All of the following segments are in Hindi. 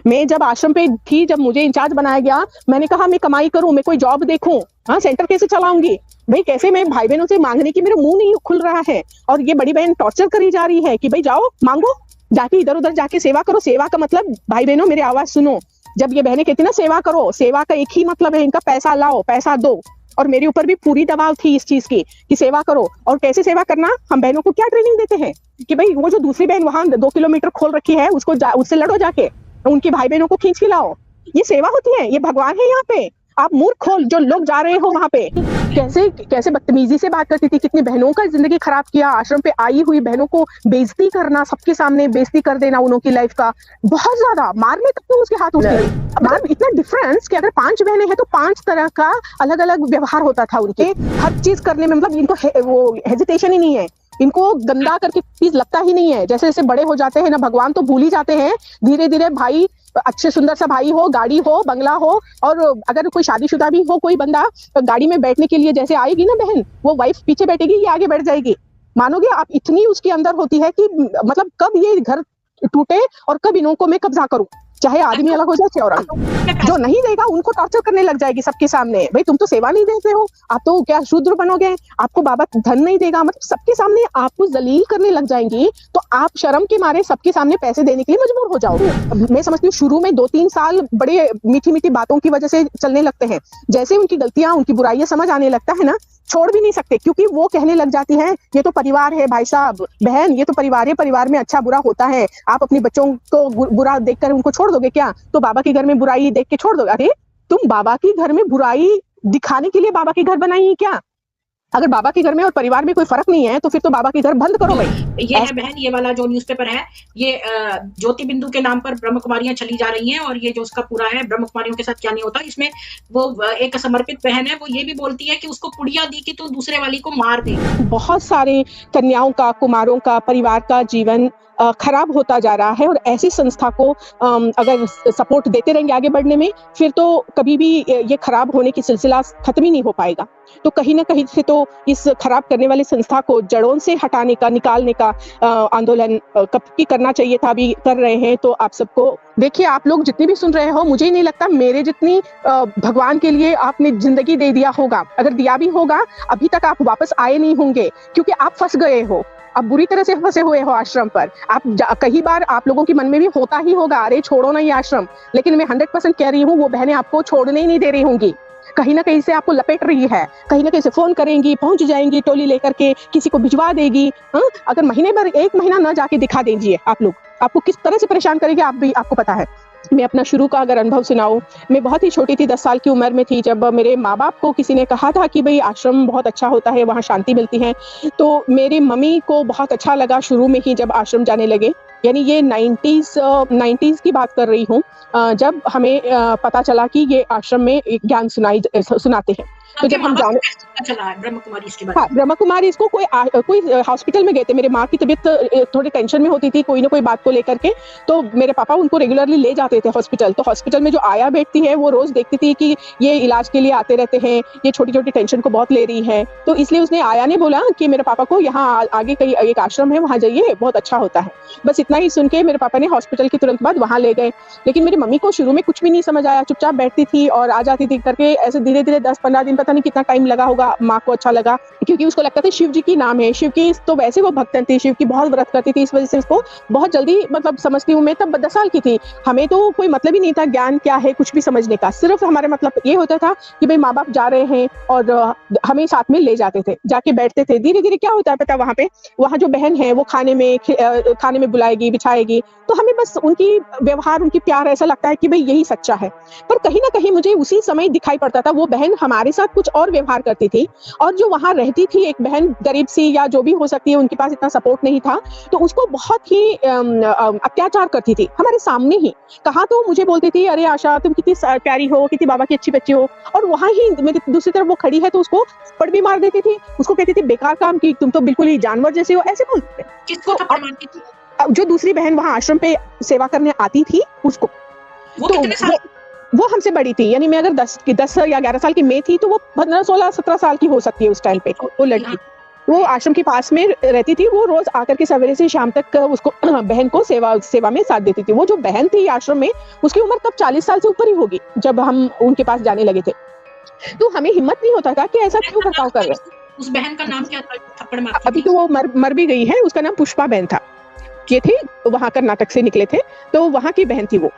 मैं जब आश्रम पे थी, जब मुझे इंचार्ज बनाया गया, मैंने कहा मैं कमाई करूँ, मैं कोई जॉब देखूँ, हाँ, सेंटर कैसे चलाऊँगी? भई कैसे मैं भाई-बहनों से माँगने की मेरा मुँह नहीं खुल रहा है और ये बड़ी बहन टॉर्चर करी जा रही है कि भई जाओ, माँगो, जाके इधर-उधर जाके सेवा करो। सेवा का मतलब भाई-बहनों मेरी आवाज़ सुनो, जब ये बहनें कहती हैं ना सेवा करो, सेवा का एक ही मतलब है इनका पैसा लाओ, पैसा दो और मेरे ऊपर भी पूरी दबाव थी इस चीज़ की कि सेवा करो और कैसे सेवा करना, हम बहनों को क्या ट्रेनिंग देते हैं कि भई वो जो दूसरी बहन वहाँ 2 किलोमीटर खोल रखी है, उससे लड़ो जाके, उनकी भाई-बहनों को खींच के लाओ। ये सेवा होती है, ये भगवान है यहाँ पे। आप मूर्ख हो जो लोग जा रहे हो वहाँ पे। कैसे कैसे बदतमीज़ी से बात करती थी, कितनी बहनों का ज़िंदगी खराब किया, आश्रम पे आई हुई बहनों को बेइज़्ज़ती करना, सबके सामने बेइज़्ज़ती कर देना उन्हों की लाइफ़ का, बहुत ज़्यादा, मारने तक तो उसके हाथ उठते थे। मतलब इतना डिफरेंस कि अगर 5 बहनें हैं तो 5 तरह का अलग-अलग व्यवहार होता था उनके, हर चीज़ करने में मतलब इनको वो हेजिटेशन ही नहीं है। इनको गंदा करके चीज़ लगता ही नहीं है। जैसे-जैसे बड़े हो जाते हैं ना, भगवान तो भूल ही जाते हैं, धीरे-धीरे भाई अच्छे सुंदर सा भाई हो, गाड़ी हो, बंगला हो और अगर कोई शादीशुदा भी हो कोई बंदा, तो गाड़ी में बैठने के लिए जैसे आएगी ना बहन, वो वाइफ पीछे बैठेगी, ये आगे बैठ जाएगी। मानोगे आप इतनी उसके अंदर होती है कि मतलब कब ये घर टूटे और कब इन्हों को मैं कब्ज़ा करूँ। चाहे आदमी अलग हो जाए, चाहे औरत। जो नहीं देगा उनको टॉर्चर करने लग जाएगी सबके सामने। भई तुम तो सेवा नहीं देते हो, आप तो क्या शूद्र बनोगे, आपको बाबा धन नहीं देगा, मतलब सबके सामने आपको ज़लील करने लग जाएँगी, तो आप शर्म के मारे सबके सामने पैसे देने के लिए मजबूर हो जाओगे। मैं समझती हूँ शुरू में 2-3 साल बड़े मीठी-मीठी बातों की वजह से चलने लगते हैं। जैसे उनकी गलतियाँ, उनकी बुराइयाँ समझ आने लगता है ना, छोड़ भी नहीं सकते क्योंकि वो कहने लग जाती हैं, ये तो परिवार है भाई साहब, बहन ये तो परिवार है, परिवार में अच्छा-बुरा होता है। आप अपने बच्चों को बुरा देखकर उनको छोड़ दोगे क्या? तो बाबा के घर में बुराई देख के छोड़ दोगे? अरे! तुम बाबा के घर में बुराई दिखाने के लिए बाबा के घर बनाई है क्या? अगर बाबा के घर में और परिवार में कोई फ़र्क नहीं है, तो फिर तो बाबा के घर बंद करो भई। ये है बहन, ये वाला जो न्यूज़पेपर है, ये ज्योति बिंदु के नाम पर ब्रह्म कुमारियाँ चली जा रही हैं और ये जो उसका पूरा है ब्रह्म कुमारियों के साथ क्या नहीं होता, इसमें वो एक समर्पित बहन है, वो ये भी बोलती है कि उसको पुड़िया दी कि तू दूसरे वाली को मार दे। बहुत सारे कन्याओं का, कुमारों का, परिवार का जीवन खराब होता जा रहा है और ऐसी संस्था को अगर सपोर्ट देते रहेंगे आगे बढ़ने में, फिर तो कभी भी ये खराब होने की सिलसिला खत्म ही नहीं हो पाएगा। तो कहीं न कहीं से तो इस खराब करने वाली संस्था को जड़ों से हटाने का, निकालने का आंदोलन कब की करना चाहिए था, अभी कर रहे हैं। तो आप सबको देखिए, आप लोग जितने भी सुन रहे हो, मुझे नहीं लगता मेरे जितनी भगवान के लिए आपने ज़िंदगी दे दिया होगा। अगर दिया भी होगा, अभी तक आप वापस आए नहीं होंगे क्योंकि आप फँस गए हो। आप बुरी तरह से फँसे हुए हो आश्रम पर। आप कई बार आप लोगों के मन में भी होता ही होगा, अरे छोड़ो ना ये आश्रम। लेकिन मैं 100% कह रही हूँ, वो बहनें आपको छोड़ने ही नहीं दे रही होंगी। कहीं न कहीं से आपको लपेट रही है, कहीं न कहीं से फ़ोन करेंगी, पहुँच जाएँगी टोली लेकर के, किसी को भिजवा देगी, हाँ? अगर महीने भर 1 महीना ना जाके दिखा दीजिए आप लोग, आपको किस तरह से परेशान करेंगे आपको पता है। मैं अपना शुरू का अगर अनुभव सुनाऊँ, मैं बहुत ही छोटी थी, 10 साल की उम्र में थी, जब मेरे माँ-बाप को किसी ने कहा था कि भई आश्रम बहुत अच्छा होता है, वहाँ शांति मिलती है। तो मेरी मम्मी को बहुत अच्छा लगा शुरू में ही जब आश्रम जाने लगे। यानी ये 90s की बात कर रही हूँ, जब हमें पता चला कि ये आश्रम में एक ज्ञान सुनाते हैं। तो जब हम जाने चला है ब्रह्म कुमारी इसके हाँ, ब्रह्मा कुमारी इसको कोई हॉस्पिटल में गए थे। मेरे माँ की तबीयत थोड़ी टेंशन में होती थी, कोई ना कोई बात को लेकर के, तो मेरे पापा उनको रेगुलरली ले जाते थे हॉस्पिटल। तो हॉस्पिटल में जो आया बैठती है, वो रोज़ देखती थी कि ये इलाज के लिए आते रहते हैं, ये छोटी-छोटी टेंशन को बहुत ले रही है। तो इसलिए उसने आया ने बोला कि मेरे पापा को यहाँ आगे कहीं एक आश्रम है, वहाँ जाइए, बहुत अच्छा होता है। बस इतना ही सुन के मेरे पापा ने हॉस्पिटल के तुरंत बाद वहाँ ले गए। लेकिन मेरी मम्मी को शुरू में कुछ भी नहीं समझ आया, चुपचाप बैठती थी और आ जाती थी करके, ऐसे धीरे-धीरे 10-15 दिन, पता नहीं कितना टाइम लगा होगा, माँ को अच्छा लगा क्योंकि उसको लगता था शिव जी की नाम है, शिव की तो वैसे वो भक्तन थी, शिव की बहुत व्रत करती थी, इस वजह से उसको बहुत जल्दी, मतलब समझती हूँ मैं, तब 10 साल की थी। हमें तो कोई मतलब ही नहीं था ज्ञान क्या है कुछ भी समझने का, सिर्फ हमारा मतलब ये होता था कि भाई माँ-बाप जा रहे हैं और हमें साथ में ले जाते थे, जाके बैठते थे। धीरे-धीरे क्या होता है पता है वहाँ जो बहन है वो खाने में बुलाएगी, बिछाएगी, तो हमें बस उनकी व्यवहार, उनकी प्यार ऐसा लगता है कि भई यही सच्चा है। पर कहीं न कहीं मुझे उसी समय दिखाई पड़ता था, वो बहन हमारे साथ कुछ और व्यवहार करती थी और जो वहाँ रहती थी एक बहन गरीब सी या जो भी हो सकती है, उनके पास इतना सपोर्ट नहीं था, तो उसको बहुत ही अत्याचार करती थी हमारे सामने ही। कहा तो मुझे बोलती थी, अरे आशा तुम कितनी प्यारी हो, कितनी बाबा की अच्छी बच्ची हो, और वहाँ ही मेरी दूसरी तरफ वो खड़ी है तो उसको थप्पड़ भी मार देती थी, उसको कहती थी बेकार काम की, तुम तो बिल्कुल ही जानवर जैसे हो, ऐसे बोलते थे। किसको थप्पड़ मारती थी? जो दूसरी बहन वहाँ आश्रम पे सेवा करने आती थी उसको। वो तो कितने साल? वो हमसे बड़ी थी, यानी मैं अगर 10 या 11 साल की मैं थी, तो वो 15, 16, 17 साल की हो सकती है उस टाइम पे, वो लड़की। वो आश्रम के पास में रहती थी। वो रोज आकर के सवेरे से शाम तक उसको बहन को सेवा में साथ देती थी। वो जो बहन थी आश्रम में, उसकी उम्र तब 40 साल से ऊपर ही होगी जब हम उनके पास जाने लगे थे। तो हमें हिम्मत नहीं होता था कि ऐसा क्यों बर्ताव कर रहे हैं। उस बहन का नाम क्या था थप्पड़ मारती अभी थी? तो वो मर भी गई है। उसका नाम पुष्पा बहन था। ये थी वहां कर्नाटक से निकले थे, तो वहां की बहन थी वो।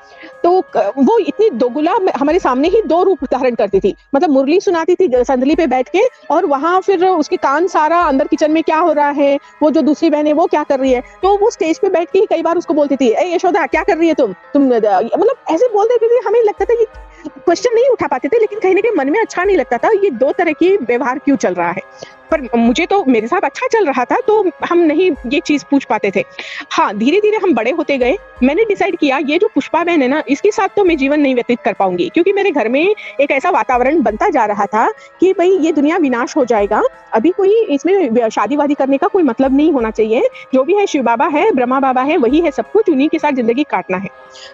तो वो इतनी दोगुला हमारे सामने ही दो रूप धारण करती थी। मतलब मुरली सुनाती थी संदली पे बैठ के, और वहां फिर उसके कान सारा अंदर किचन में क्या हो रहा है, वो जो दूसरी बहन है वो क्या कर रही है। तो वो स्टेज पे बैठ के कई बार उसको बोलती थी, ए यशोदा क्या कर रही है तुम मतलब ऐसे बोल देती थी। हमें लगता था ये क्वेश्चन नहीं उठा पाते थे, लेकिन कहीं ना कहीं मन में अच्छा नहीं लगता था, ये दो तरह की व्यवहार क्यों चल रहा है। पर मुझे तो मेरे साथ अच्छा चल रहा था, तो हम नहीं ये चीज पूछ पाते थे। हाँ, धीरे धीरे हम बड़े होते गए। मैंने डिसाइड किया ये जो पुष्पा बहन है ना, इसके साथ तो मैं जीवन नहीं व्यतीत कर पाऊंगी, क्योंकि मेरे घर में एक ऐसा वातावरण बनता जा रहा था कि भाई ये दुनिया विनाश हो जाएगा। अभी कोई इसमें शादी वादी करने का कोई मतलब नहीं होना चाहिए। जो भी है शिव बाबा है, ब्रह्मा बाबा है, वही है सब कुछ, उन्हीं के साथ जिंदगी काटना है।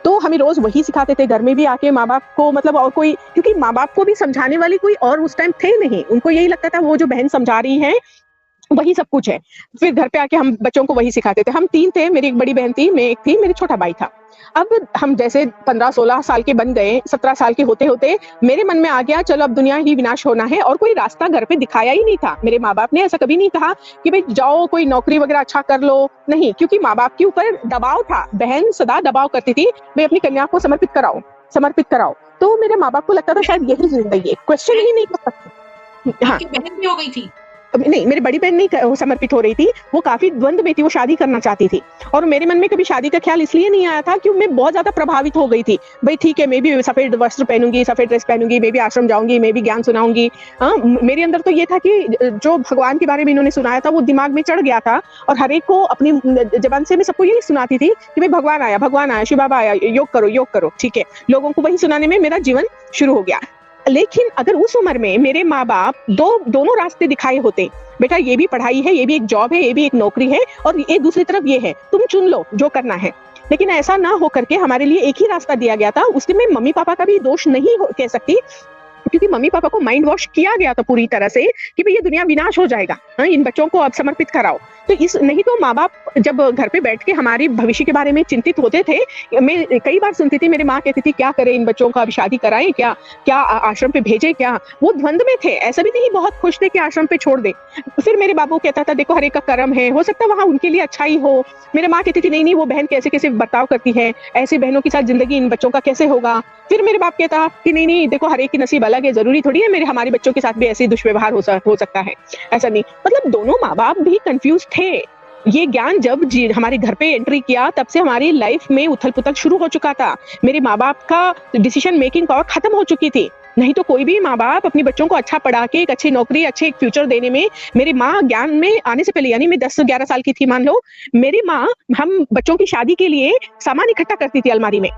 तो हमें रोज वही सिखाते थे, घर में भी आके माँ बाप को, मतलब और कोई, क्योंकि माँ बाप को भी समझाने वाली कोई और उस टाइम थे नहीं। उनको यही लगता था वो जो बहन समझा रही है वही सब कुछ है। फिर घर पे आके हम बच्चों को वही सिखाते थे। हम 3 थे, मेरी एक बड़ी बहन थी, मैं एक थी, मेरा छोटा भाई था। अब हम जैसे 15-16 साल के बन गए, 17 साल के होते होते मेरे मन में आ गया चलो अब दुनिया ही विनाश होना है, और कोई रास्ता घर पे दिखाया ही नहीं था। मेरे माँ बाप ने ऐसा कभी नहीं कहा कि भाई जाओ कोई नौकरी वगैरह अच्छा कर लो, नहीं, क्योंकि माँ बाप के ऊपर दबाव था। बहन सदा दबाव करती थी, भाई अपनी कन्या को समर्पित कराओ। तो मेरे माँ बाप को लगता था शायद यही जिंदगी है, क्वेश्चन ही नहीं कर सकते। हाँ, आपकी बहन भी हो गई थी? नहीं, मेरी बड़ी बहन नहीं समर्पित हो रही थी, वो काफी द्वंद्व में थी, वो शादी करना चाहती थी। और मेरे मन में कभी शादी का ख्याल इसलिए नहीं आया था क्योंकि मैं बहुत ज्यादा प्रभावित हो गई थी। भाई ठीक है, मैं भी सफेद वस्त्र पहनूंगी, सफेद ड्रेस पहनूंगी, मैं भी आश्रम जाऊंगी, मैं भी ज्ञान सुनाऊंगी। मेरे अंदर तो ये था कि जो भगवान के बारे में इन्होंने सुनाया था वो दिमाग में चढ़ गया था, और हर एक को अपनी जबान से मैं सबको यही सुनाती थी कि भाई भगवान आया, शिव बाबा आया, योग करो, ठीक है। लोगों को वही सुनाने में मेरा जीवन शुरू हो गया। लेकिन अगर उस उम्र में मेरे माँ बाप दोनों रास्ते दिखाए होते, बेटा ये भी पढ़ाई है, ये भी एक जॉब है, ये भी एक नौकरी है, और ये दूसरी तरफ ये है, तुम चुन लो जो करना है। लेकिन ऐसा ना हो करके हमारे लिए एक ही रास्ता दिया गया था। उसमें मम्मी पापा का भी दोष नहीं कह सकती, क्योंकि मम्मी पापा को माइंड वॉश किया गया था पूरी तरह से कि भाई ये दुनिया विनाश हो जाएगा, इन बच्चों को अब समर्पित कराओ। तो इस नहीं तो माँ बाप जब घर पे बैठ के हमारे भविष्य के बारे में चिंतित होते थे, मैं कई बार सुनती थी मेरी माँ कहती थी क्या करें इन बच्चों का, अब शादी कराएं क्या आश्रम पे भेजे क्या। वो द्वंद में थे, ऐसा भी नहीं बहुत खुश थे कि आश्रम पे छोड़ दे। फिर मेरे बाबू कहता था देखो हर एक का कर्म है, हो सकता है वहां उनके लिए अच्छा ही हो। मेरे माँ कहती थी नहीं वो बहन कैसे कैसे बर्ताव करती है, ऐसे बहनों के साथ जिंदगी इन बच्चों का कैसे होगा। फिर मेरे बाप कहता कि नहीं देखो हर एक की नसीब अलग है, जरूरी थोड़ी है हमारे बच्चों के साथ भी ऐसे दुष्व्यवहार हो सकता है, ऐसा नहीं। मतलब दोनों माँ बाप भी कंफ्यूज थे। ये ज्ञान जब हमारे घर पे एंट्री किया तब से हमारी लाइफ में उथल पुथल शुरू हो चुका था। मेरे माँ बाप का डिसीजन मेकिंग पावर खत्म हो चुकी थी। नहीं तो कोई भी माँ बाप अपने बच्चों को अच्छा पढ़ा के एक अच्छी नौकरी, अच्छे एक फ्यूचर देने में, मेरी माँ ज्ञान में आने से पहले यानी मैं 10-11 साल की थी मान लो, मेरी माँ हम बच्चों की शादी के लिए सामान इकट्ठा करती थी अलमारी में।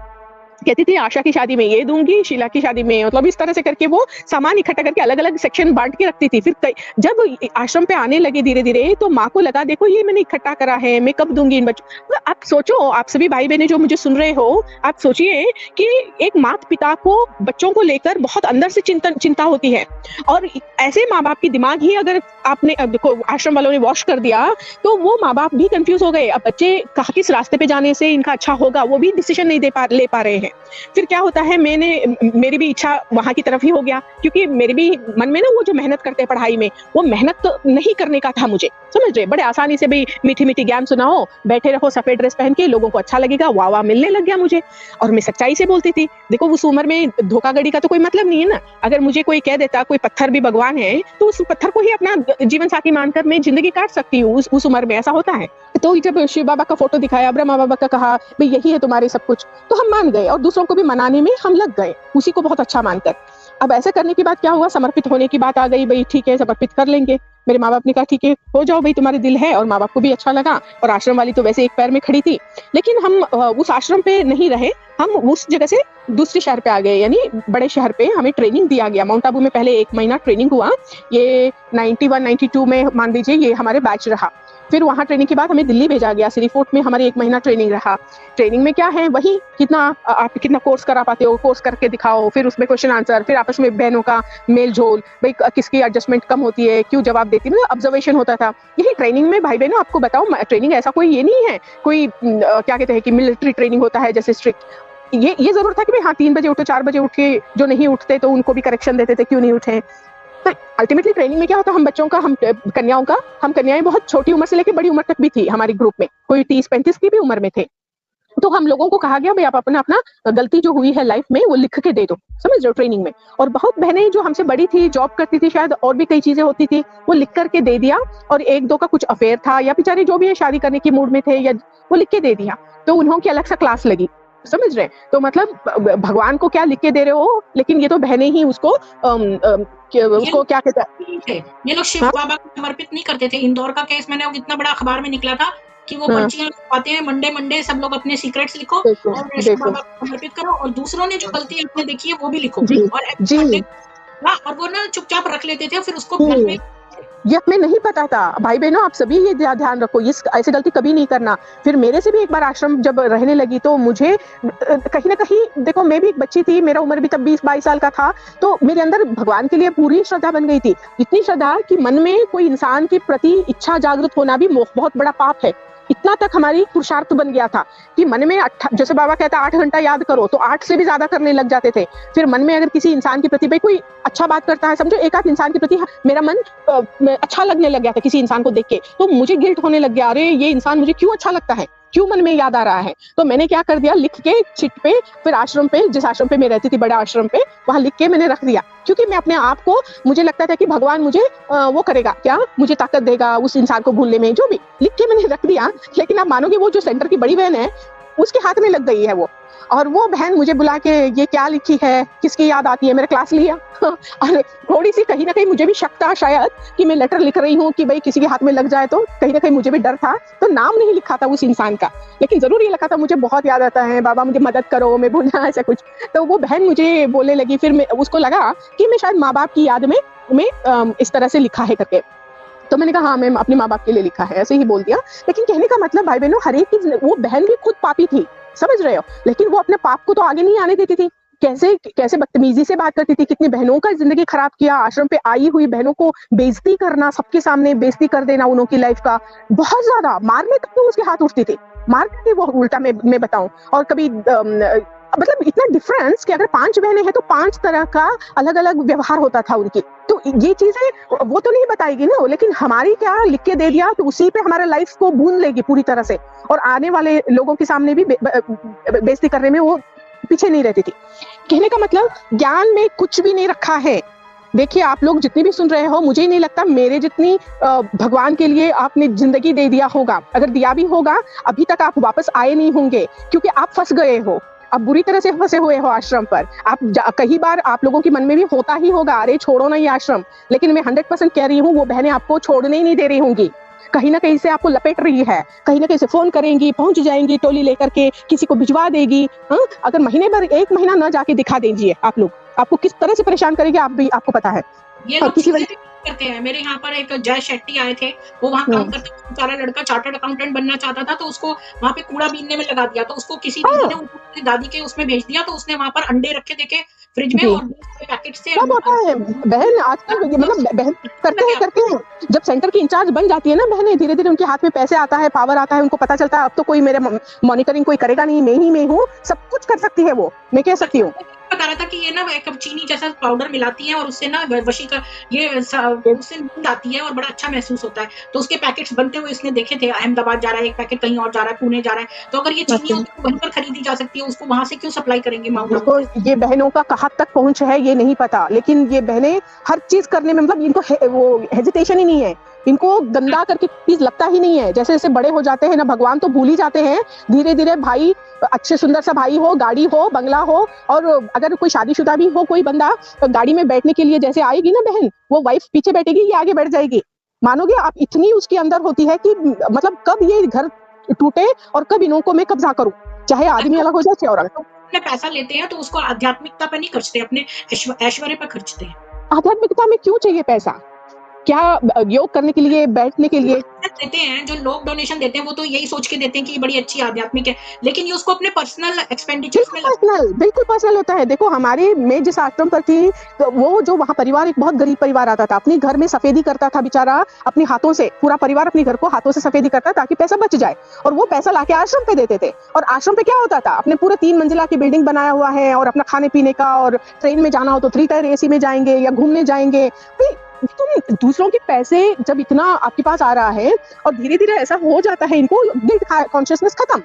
कहती थी आशा की शादी में ये दूंगी, शीला की शादी में, मतलब इस तरह से करके वो सामान इकट्ठा करके अलग अलग सेक्शन बांट के रखती थी। फिर जब आश्रम पे आने लगे धीरे धीरे तो माँ को लगा देखो ये मैंने इकट्ठा करा है, मैं कब दूंगी इन बच्चों। तो आप सोचो, आप सभी भाई बहनें जो मुझे सुन रहे हो, आप सोचिए कि एक माता पिता को बच्चों को लेकर बहुत अंदर से चिंता होती है, और ऐसे माँ बाप की दिमाग ही अगर आपने देखो आश्रम वालों ने वॉश कर दिया तो वो माँ बाप भी कंफ्यूज हो गए। अब बच्चे किस रास्ते पे जाने से इनका अच्छा होगा वो भी डिसीजन नहीं ले पा रहे हैं। फिर क्या होता है, मेरी भी इच्छा वहां की तरफ ही हो गया, क्योंकि मेरे भी मन में ना वो जो मेहनत करते हैं पढ़ाई में, वो मेहनत तो नहीं करने का था मुझे, समझ रहे। बड़े आसानी से भाई मीठी मीठी ज्ञान सुनाओ, बैठे रहो सफेद ड्रेस पहन के, लोगों को अच्छा लगेगा, वाह मिलने लग गया मुझे। और मैं सच्चाई से बोलती थी। देखो उस उम्र में धोखाधड़ी का तो कोई मतलब नहीं है ना। अगर मुझे कोई कह देता कोई पत्थर भी भगवान है तो उस पत्थर को ही अपना जीवन साथी मानकर मैं जिंदगी काट सकती हूँ। उस उम्र में ऐसा होता है। तो जब शिव बाबा का फोटो दिखाया, ब्रह्मा बाबा का कहा भाई यही है तुम्हारे सब कुछ, तो हम मान गए और दूसरों को भी मनाने में हम लग गए, उसी को बहुत अच्छा मानकर। अब ऐसा करने के बाद क्या हुआ, समर्पित होने की बात आ गई, भाई ठीक है समर्पित कर लेंगे। मेरे माँ बाप ने कहा ठीक है हो जाओ भाई, तुम्हारे दिल है, और माँ बाप को भी अच्छा लगा। और आश्रम वाली तो वैसे एक पैर में खड़ी थी, लेकिन हम उस आश्रम पे नहीं रहे, हम उस जगह से दूसरे शहर पे आ गए, यानी बड़े शहर पे हमें ट्रेनिंग दिया गया। माउंट आबू में पहले 1 महीना ट्रेनिंग हुआ, ये 91-92 में मान लीजिए ये हमारे बैच रहा। फिर वहाँ ट्रेनिंग के बाद हमें दिल्ली भेजा गया, सिटी फोर्ट में हमारी 1 महीना ट्रेनिंग रहा। ट्रेनिंग में क्या है, वही कितना आप कितना कोर्स करा पाते हो, कोर्स करके दिखाओ, फिर उसमें क्वेश्चन आंसर, फिर आपस में बहनों का मेल जोल, भाई किसकी एडजस्टमेंट कम होती है, क्यों जवाब देती है, ऑब्जर्वेशन होता था। यही ट्रेनिंग में भाई बहनों आपको बताओ, ट्रेनिंग ऐसा कोई ये नहीं है, कोई क्या कहते हैं कि मिलिट्री ट्रेनिंग होता है जैसे स्ट्रिक्ट। ये जरूर था कि भाई हाँ 3 बजे उठो, 4 बजे उठ के जो नहीं उठते तो उनको भी करेक्शन देते थे, क्यों नहीं उठे। तो अल्टीमेटली ट्रेनिंग में क्या होता, हम बच्चों का, हम कन्याएं बहुत छोटी उम्र से लेकर बड़ी उम्र तक भी थी हमारी ग्रुप में, कोई 30-35 की भी उम्र में थे। तो हम लोगों को कहा गया भाई आप अपना गलती जो हुई है लाइफ में वो लिख के दे दो, समझ रहे हो, ट्रेनिंग में। और बहुत बहनें जो हमसे बड़ी थी, जॉब करती थी, शायद और भी कई चीजें होती थी, वो लिख करके दे दिया। और 1-2 का कुछ अफेयर था या बेचारे जो भी है शादी करने के मूड में थे, या वो लिख के दे दिया, तो उन्होंने की अलग सा क्लास लगी, समझ रहे। तो मतलब भगवान को क्या लिख के दे रहे हो, लेकिन ये तो बहनें ही उसको उसको क्या कहते हैं, ये लोग शिव बाबा को समर्पित नहीं करते थे। इंदौर का केस मैंने इतना बड़ा अखबार में निकला था कि वो पर्चियां पाते हैं, मंडे सब लोग अपने सीक्रेट्स लिखो और शिव बाबा को समर्पित करो, और दूसरों ने जो गलती आपने देखी है वो भी लिखो। और वो ना चुपचाप रख लेते थे, फिर उसको घर में, ये हमें नहीं पता था। भाई बहनों आप सभी ये ध्यान रखो, ये ऐसी गलती कभी नहीं करना। फिर मेरे से भी एक बार आश्रम जब रहने लगी तो मुझे कहीं ना कहीं, देखो मैं भी एक बच्ची थी, मेरा उम्र भी तब 20-22 साल का था, तो मेरे अंदर भगवान के लिए पूरी श्रद्धा बन गई थी। इतनी श्रद्धा कि मन में कोई इंसान के प्रति इच्छा जागृत होना भी बहुत बड़ा पाप है। इतना तक हमारी पुरुषार्थ बन गया था कि मन में जैसे बाबा कहता 8 घंटा याद करो, तो 8 से भी ज्यादा करने लग जाते थे। फिर मन में अगर किसी इंसान के प्रति भाई कोई अच्छा बात करता है, समझो एक आध इंसान के प्रति मेरा मन अच्छा लगने लग गया था किसी इंसान को देख के, तो मुझे गिल्ट होने लग गया, अरे ये इंसान मुझे क्यों अच्छा लगता है, क्यों मन में याद आ रहा है। तो मैंने क्या कर दिया, लिख के चिट पे, फिर आश्रम पे, जिस आश्रम पे मैं रहती थी, बड़ा आश्रम पे, वहां लिख के मैंने रख दिया। क्योंकि मैं अपने आप को, मुझे लगता था कि भगवान मुझे वो करेगा, क्या मुझे ताकत देगा उस इंसान को भूलने में, जो भी लिख के मैंने रख दिया। लेकिन आप मानोगे वो जो सेंटर की बड़ी बहन है उसके हाथ में लग गई है वो, और वो बहन मुझे बुला के ये क्या लिखी है, किसकी याद आती है, मेरा क्लास लिया। और थोड़ी सी कहीं ना कहीं मुझे भी शक था शायद कि मैं लेटर लिख रही हूँ कि भाई किसी के हाथ में लग जाए, तो कहीं ना कहीं मुझे भी डर था, तो नाम नहीं लिखा था उस इंसान का, लेकिन जरूर ये लिखा था मुझे बहुत याद आता है बाबा, मुझे मदद करो, मैं भूलना, ऐसा कुछ। तो वो बहन मुझे बोलने लगी, फिर उसको लगा कि मैं शायद माँ बाप की याद में इस तरह से लिखा है करके। तो मैंने कहा हाँ मैं अपने माँ बाप के लिए लिखा है, ऐसे ही बोल दिया। लेकिन कहने का मतलब भाई बहनों, हर एक की, वो बहन भी खुद पापी थी, समझ रहे हो, लेकिन वो अपने पाप को तो आगे नहीं आने देती थी। कैसे बदतमीजी से बात करती थी, कितनी बहनों का जिंदगी खराब किया, आश्रम पे आई हुई बहनों को बेइज्जती करना, सबके सामने बेइज्जती कर देना उन्हों की लाइफ का, बहुत ज्यादा मारने तक तो उसके हाथ उठती थी, मारती थी वो उल्टा, मैं बताऊं। और कभी मतलब इतना डिफरेंस कि अगर 5 बहनें हैं तो 5 तरह का अलग अलग व्यवहार होता था उनकी। तो ये चीजें वो तो नहीं बताएगी ना, लेकिन हमारी क्या लिख के दे दिया, तो उसी पे हमारे लाइफ को बूंद लेगी पूरी तरह से, और आने वाले लोगों के सामने भी बेइज्जती करने में वो पीछे नहीं रहती थी। कहने का मतलब ज्ञान में कुछ भी नहीं रखा है। देखिए आप लोग जितने भी सुन रहे हो, मुझे ही नहीं लगता मेरे जितनी भगवान के लिए आपने जिंदगी दे दिया होगा। अगर दिया भी होगा, अभी तक आप वापस आए नहीं होंगे, क्योंकि आप फंस गए हो, आप बुरी तरह से फंसे हुए हो आश्रम पर। आप कई बार आप लोगों के मन में भी होता ही होगा, अरे छोड़ो ना ये आश्रम, लेकिन मैं 100% कह रही हूँ वो बहनें आपको छोड़ने ही नहीं दे रही होंगी, कहीं ना कहीं से आपको लपेट रही है, कहीं ना कहीं से फोन करेंगी, पहुंच जाएंगी टोली लेकर के, किसी को भिजवा देगी। अगर महीने भर 1 महीना ना जाके दिखा दीजिए, आप लोग, आपको किस तरह से परेशान करेगी आपको पता है। ये लोग किसी करते हैं। मेरे यहाँ पर एक जय शेट्टी आए थे, वो वहाँ काम करता था, बेचारा लड़का चार्टर्ड अकाउंटेंट बनना चाहता था, तो उसको वहाँ पे कूड़ा बीनने में लगा दिया, तो उसको किसी ने उसकी दादी के उसमें भेज दिया, तो उसने वहाँ पर अंडे रखे देखे फ्रिज में, और पैकेट से सब होता है बहन आजकल, मतलब बहन करते हैं। जब सेंटर की इंचार्ज बन जाती है ना बहनें, धीरे धीरे उनके हाथ में पैसे आता है, पावर आता है, उनको पता चलता है अब तो कोई मेरे मॉनिटरिंग कोई करेगा नहीं, मैं हूँ, सब कुछ कर सकती है वो, मैं कह सकती हूँ। बता रहा था कि ये ना एक चीनी जैसा पाउडर मिलाती है, और उससे ना वशीकर उससे नींद आती है और बड़ा अच्छा महसूस होता है। तो उसके पैकेट्स बनते हुए इसने देखे थे, अहमदाबाद जा रहा है एक पैकेट, कहीं और जा रहा है, पुणे जा रहा है। तो अगर ये चीनी होती है वहीं पर खरीदी जा सकती है, उसको वहां से क्यों सप्लाई करेंगे माउंट आबू? ये बहनों का कहाँ तक पहुंच है ये नहीं पता, लेकिन ये बहनें हर चीज करने में, मतलब इनको वो हेजिटेशन ही नहीं है, इनको गंदा करके चीज लगता ही नहीं है। जैसे जैसे बड़े हो जाते हैं ना, भगवान तो भूल ही जाते हैं धीरे धीरे। भाई अच्छे सुंदर सा भाई हो, गाड़ी हो, बंगला हो, और अगर कोई शादीशुदा भी हो कोई बंदा, तो गाड़ी में बैठने के लिए जैसे आएगी ना बहन, वो वाइफ पीछे बैठेगी, ये आगे बैठ जाएगी। मानोगे आप, इतनी उसके अंदर होती है कि मतलब कब ये घर टूटे और कब इनको मैं कब्जा करूं, चाहे आदमी अलग हो जाए चाहे औरत। अपने पैसा लेते हैं तो उसको आध्यात्मिकता पे नहीं खर्चते, अपने ऐश्वर्य पे खर्चते हैं। आध्यात्मिकता में क्यों चाहिए पैसा? क्या योग करने के लिए, बैठने के लिए? देते हैं, जो लोग डोनेशन देते हैं, वो तो यही सोच के देते हैं कि ये बड़ी अच्छी आध्यात्मिक है, लेकिन ये उसको अपने पर्सनल एक्सपेंडिचर्स में बिल्कुल पर्सनल होता है। देखो मैं जिस आश्रम पर थी, तो वो जो वहाँ परिवार एक बहुत गरीब परिवार आता था, अपने घर में सफेदी करता था बेचारा, अपने हाथों से, पूरा परिवार अपने घर को हाथों से सफेदी करता ताकि पैसा बच जाए, और वो पैसा लाके आश्रम पे देते थे। और आश्रम पे क्या होता था, अपने पूरे 3 मंजिला की बिल्डिंग बनाया हुआ है, और अपना खाने पीने का, और ट्रेन में जाना हो तो 3 टायर एसी में जाएंगे या घूमने जाएंगे। तुम दूसरों के पैसे जब इतना आपके पास आ रहा है, और धीरे धीरे ऐसा हो जाता है, इनको गिल्ट कॉन्शियसनेस खत्म।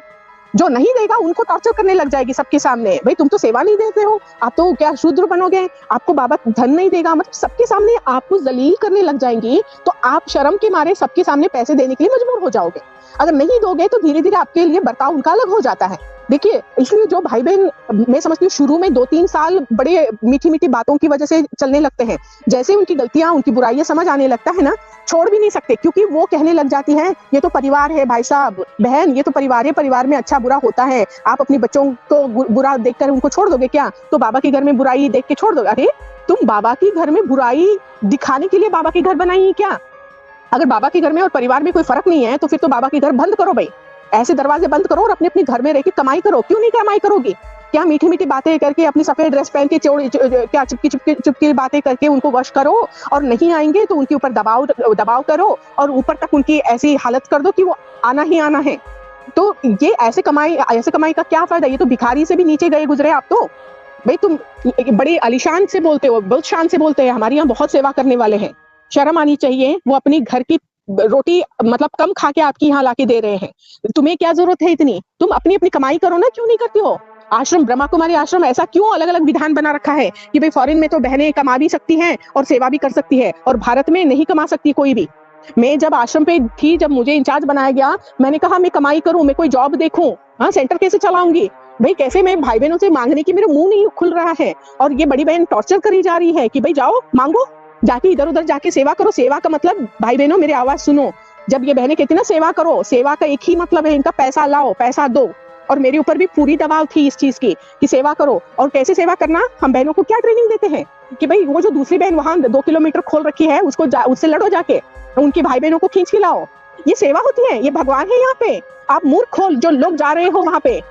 जो नहीं देगा उनको टॉर्चर करने लग जाएगी सबके सामने, भाई तुम तो सेवा नहीं देते हो, आप तो क्या शूद्र बनोगे, आपको बाबा धन नहीं देगा, मतलब सबके सामने आपको जलील करने लग जाएंगी। तो आप शर्म के मारे सबके सामने पैसे देने के लिए मजबूर हो जाओगे। अगर नहीं दोगे तो धीरे धीरे आपके लिए बर्ताव उनका अलग हो जाता है। देखिए, इसलिए जो भाई बहन, मैं समझती हूँ शुरू में 2-3 साल बड़े मीठी मीठी बातों की वजह से चलने लगते हैं, जैसे उनकी गलतियां, उनकी बुराइयां समझ आने लगता है ना, छोड़ भी नहीं सकते, क्योंकि वो कहने लग जाती हैं, ये तो परिवार है भाई साहब बहन, ये तो परिवार है, परिवार में अच्छा बुरा होता है, आप अपने बच्चों को बुरा देखकर उनको छोड़ दोगे क्या? तो बाबा के घर में बुराई देख के छोड़ दोगे? अरे तुम बाबा के घर में बुराई दिखाने के लिए बाबा के घर बनाई है क्या? अगर बाबा के घर में और परिवार में कोई फर्क नहीं है, तो फिर तो बाबा के घर बंद करो भाई, ऐसे दरवाजे बंद करो और अपने अपने घर में रह के कमाई करो। क्यों नहीं कमाई करोगी? क्या मीठी मीठी बातें करके, अपनी सफेद ड्रेस पहन के क्या चुपकी चुपकी चुपकी बातें करके उनको वश करो, और नहीं आएंगे तो उनके ऊपर दबाव करो, और ऊपर तक उनकी ऐसी हालत कर दो कि वो आना ही आना है। तो ये ऐसे कमाई का क्या फायदा? ये तो भिखारी से भी नीचे गए गुजरे आप तो। भाई तुम बड़े आलीशान से बोलते हो, बहुत शान से बोलते हैं, हमारे यहाँ बहुत सेवा करने वाले हैं, शर्म आनी चाहिए। वो अपनी घर की रोटी मतलब कम खा के आपकी यहाँ लाके दे रहे हैं, तुम्हें क्या जरूरत है इतनी? तुम अपनी अपनी कमाई करो ना, क्यों नहीं करती हो? आश्रम, ब्रह्मा कुमारी आश्रम ऐसा क्यों अलग अलग विधान बना रखा है कि भाई फॉरेन में तो बहनें कमा भी सकती हैं और सेवा भी कर सकती है, और भारत में नहीं कमा सकती कोई भी? मैं जब आश्रम पे थी, जब मुझे इंचार्ज बनाया गया, मैंने कहा मैं कमाई करूं, मैं कोई जॉब देखूं, हाँ सेंटर कैसे चलाऊंगी भाई, कैसे मैं भाई बहनों से मांगने की मेरा मुंह नहीं खुल रहा है, और ये बड़ी बहन टॉर्चर करी जा रही है कि भाई जाओ मांगो, जाके इधर उधर जाके सेवा करो। सेवा का मतलब, भाई बहनों मेरी आवाज सुनो, जब ये बहनें कहती ना सेवा करो, सेवा का एक ही मतलब है इनका, पैसा लाओ पैसा दो। और मेरे ऊपर भी पूरी दबाव थी इस चीज की कि सेवा करो, और कैसे सेवा करना, हम बहनों को क्या ट्रेनिंग देते हैं कि भाई वो जो दूसरी बहन वहां 2 किलोमीटर खोल रखी है, उससे लड़ो जाके, उनकी भाई बहनों को खींच के लाओ। ये सेवा होती है? ये भगवान है यहाँ पे? आप मूर्ख हो जो लोग जा रहे हो वहां पे।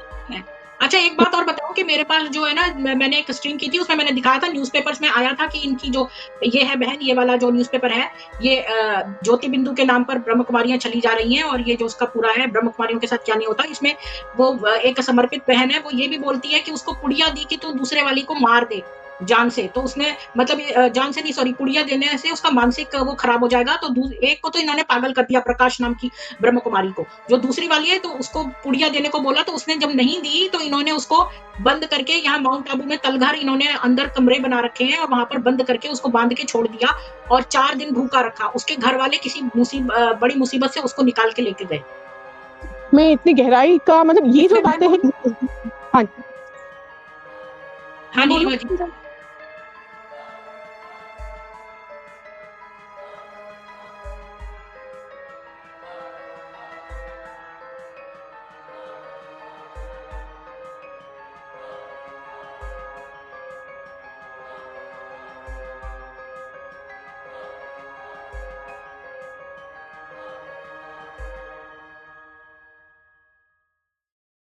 अच्छा, एक बात और बताओ कि मेरे पास जो है ना, मैंने एक स्ट्रीम की थी, उसमें मैंने दिखाया था, न्यूज़पेपर्स में आया था कि इनकी जो ये है बहन, ये वाला जो न्यूज़पेपर है, ये ज्योति बिंदु के नाम पर ब्रह्म कुमारियां चली जा रही हैं, और ये जो उसका पूरा है ब्रह्म कुमारियों के साथ क्या नहीं होता, इसमें वो एक समर्पित बहन है, वो ये भी बोलती है कि उसको पुड़िया दी कि तू दूसरे वाली को मार दे जान से, तो उसने मतलब जान से नहीं, सॉरी, पुड़िया देने से उसका मानसिक वो खराब हो जाएगा। तो एक को तो इन्होंने पागल कर दिया, प्रकाश नाम की ब्रह्म कुमारी को, जो दूसरी वाली है, तो उसको पुड़िया देने को बोला, तो उसने जब नहीं दी तो इन्होंने उसको बंद करके, यहाँ माउंट आबू में तलघर इन्होंने अंदर कमरे बना रखे हैं, और वहां पर बंद करके उसको बांध के छोड़ दिया, और 4 दिन भूखा रखा। उसके घर वाले किसी बड़ी मुसीबत से उसको निकाल के लेके गए। मैं इतनी गहराई का मतलब ये जो बातें हैं, हाँ हाँ नीलिमा जी।